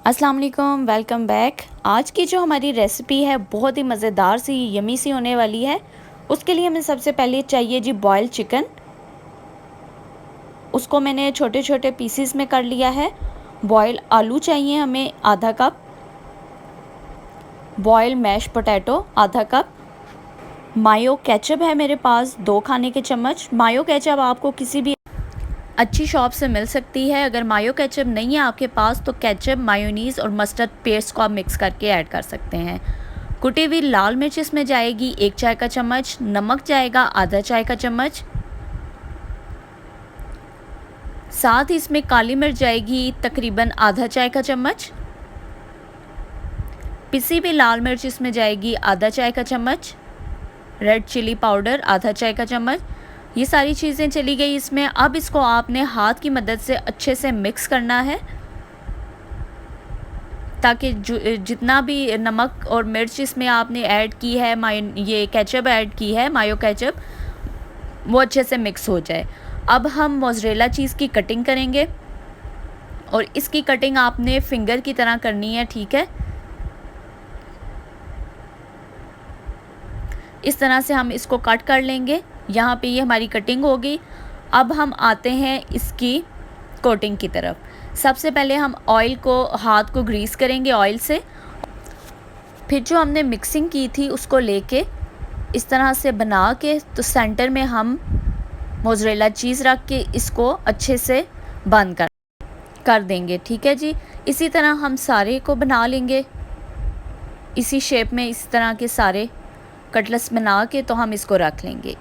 अस्सलाम वालेकुम, welcome back. आज की जो हमारी रेसिपी है बहुत ही मज़ेदार सी यमी सी होने वाली है। उसके लिए हमें सबसे पहले चाहिए जी बॉयल चिकन। उसको मैंने छोटे छोटे पीसीस में कर लिया है। बॉयल आलू चाहिए हमें आधा कप। बॉयल मैश पोटैटो आधा कप। मायो केचप है मेरे पास 2 खाने के चम्मच। मायो केचप आपको किसी भी अच्छी शॉप से मिल सकती है। अगर मायो केचप नहीं है आपके पास तो केचप, मायोनीज़ और मस्टर्ड पेस्ट को आप मिक्स करके ऐड कर सकते हैं। कुटी हुई लाल मिर्च इसमें जाएगी 1 चाय का चम्मच। नमक जाएगा आधा चाय का चम्मच। साथ ही इसमें काली मिर्च जाएगी तकरीबन आधा चाय का चम्मच। पिसी हुई लाल मिर्च इसमें जाएगी आधा चाय का चम्मच। रेड चिली पाउडर आधा चाय का चम्मच। ये सारी चीज़ें चली गई इसमें। अब इसको आपने हाथ की मदद से अच्छे से मिक्स करना है ताकि जितना भी नमक और मिर्च इसमें आपने ऐड की है, ये केचप ऐड की है मायो केचप, वो अच्छे से मिक्स हो जाए। अब हम मोज़रेला चीज़ की कटिंग करेंगे और इसकी कटिंग आपने फिंगर की तरह करनी है, ठीक है। इस तरह से हम इसको कट कर लेंगे। यहाँ पे ये हमारी कटिंग हो गई। अब हम आते हैं इसकी कोटिंग की तरफ। सबसे पहले हम ऑयल को, हाथ को ग्रीस करेंगे ऑयल से। फिर जो हमने मिक्सिंग की थी उसको लेके इस तरह से बना के तो सेंटर में हम मोज़रेला चीज़ रख के इसको अच्छे से बंद कर देंगे, ठीक है जी। इसी तरह हम सारे को बना लेंगे इसी शेप में। इस तरह के सारे कटलेट्स बना के तो हम इसको रख लेंगे।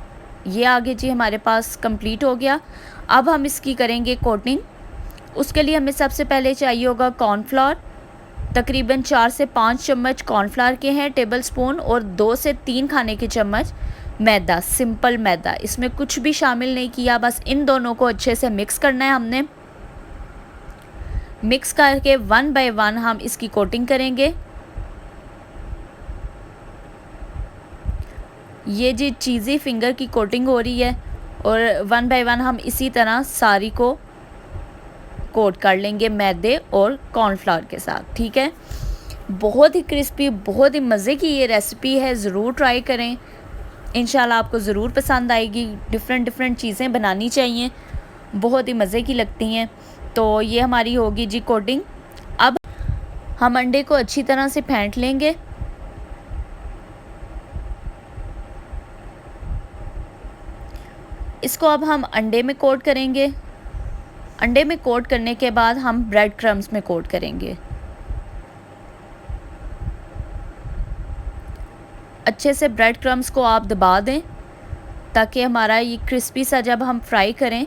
ये आगे जी हमारे पास कंप्लीट हो गया। अब हम इसकी करेंगे कोटिंग। उसके लिए हमें सबसे पहले चाहिए होगा कॉर्नफ्लोर। तकरीबन 4 से 5 चम्मच कॉर्नफ्लोर के हैं टेबल स्पून, और 2 से 3 खाने के चम्मच मैदा, सिंपल मैदा। इसमें कुछ भी शामिल नहीं किया, बस इन दोनों को अच्छे से मिक्स करना है हमने। मिक्स करके 1 बाय 1 हम इसकी कोटिंग करेंगे। ये जी चीज़ी फिंगर की कोटिंग हो रही है और 1 बाय 1 हम इसी तरह सारी को कोट कर लेंगे मैदे और कॉर्नफ्लोर के साथ, ठीक है। बहुत ही क्रिस्पी, बहुत ही मज़े की ये रेसिपी है, ज़रूर ट्राई करें। इंशाल्लाह आपको ज़रूर पसंद आएगी। डिफरेंट चीज़ें बनानी चाहिए, बहुत ही मज़े की लगती हैं। तो ये हमारी होगी जी कोटिंग। अब हम अंडे को अच्छी तरह से फेंट लेंगे। इसको अब हम अंडे में कोट करेंगे। अंडे में कोट करने के बाद हम ब्रेड क्रम्स में कोट करेंगे। अच्छे से ब्रेड क्रम्स को आप दबा दें ताकि हमारा ये क्रिस्पी सा जब हम फ्राई करें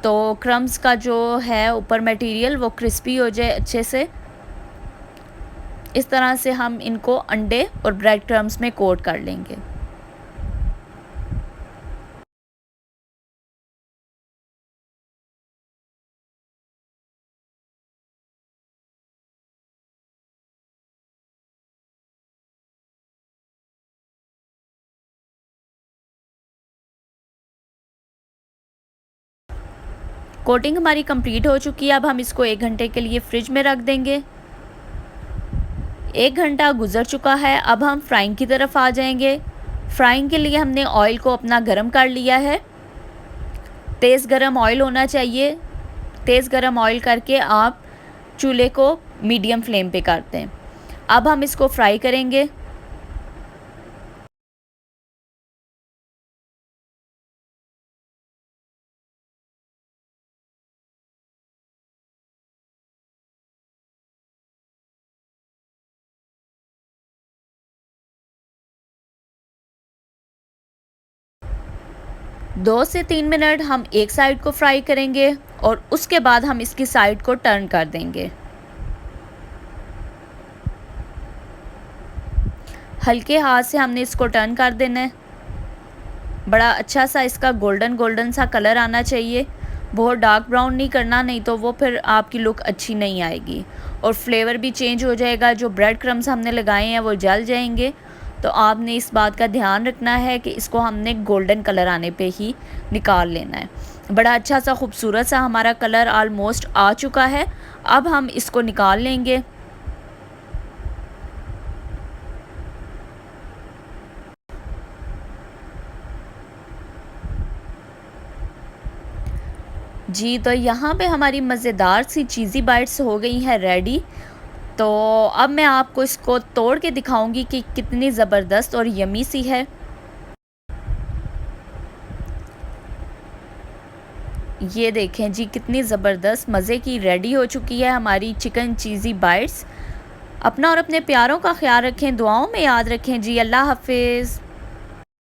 तो क्रम्स का जो है ऊपर मटेरियल वो क्रिस्पी हो जाए अच्छे से। इस तरह से हम इनको अंडे और ब्रेड क्रम्स में कोट कर लेंगे। कोटिंग हमारी कंप्लीट हो चुकी है। अब हम इसको 1 घंटे के लिए फ्रिज में रख देंगे। 1 घंटा गुज़र चुका है। अब हम फ्राइंग की तरफ आ जाएंगे। फ्राइंग के लिए हमने ऑयल को अपना गरम कर लिया है। तेज़ गरम ऑयल होना चाहिए। तेज़ गरम ऑयल करके आप चूल्हे को मीडियम फ्लेम पे कर दें। अब हम इसको फ्राई करेंगे। दो से 3 मिनट हम एक साइड को फ्राई करेंगे और उसके बाद हम इसकी साइड को टर्न कर देंगे। हल्के हाथ से हमने इसको टर्न कर देना है। बड़ा अच्छा सा इसका गोल्डन गोल्डन सा कलर आना चाहिए। बहुत डार्क ब्राउन नहीं करना, नहीं तो वो फिर आपकी लुक अच्छी नहीं आएगी और फ्लेवर भी चेंज हो जाएगा। जो ब्रेड क्रम्स हमने लगाए हैं वो जल जाएंगे। तो आपने इस बात का ध्यान रखना है कि इसको हमने गोल्डन कलर आने पे ही निकाल लेना है। बड़ा अच्छा सा खूबसूरत सा हमारा कलर ऑलमोस्ट आ चुका है। अब हम इसको निकाल लेंगे। जी, तो यहाँ पे हमारी मज़ेदार सी चीज़ी बाइट्स हो गई हैं रेडी। तो अब मैं आपको इसको तोड़ के दिखाऊँगी कि कितनी ज़बरदस्त और यम्मी सी है। ये देखें जी, कितनी ज़बरदस्त मज़े की रेडी हो चुकी है हमारी चिकन चीज़ी बाइट्स। अपना और अपने प्यारों का ख़्याल रखें, दुआओं में याद रखें जी। अल्लाह हाफ़िज़।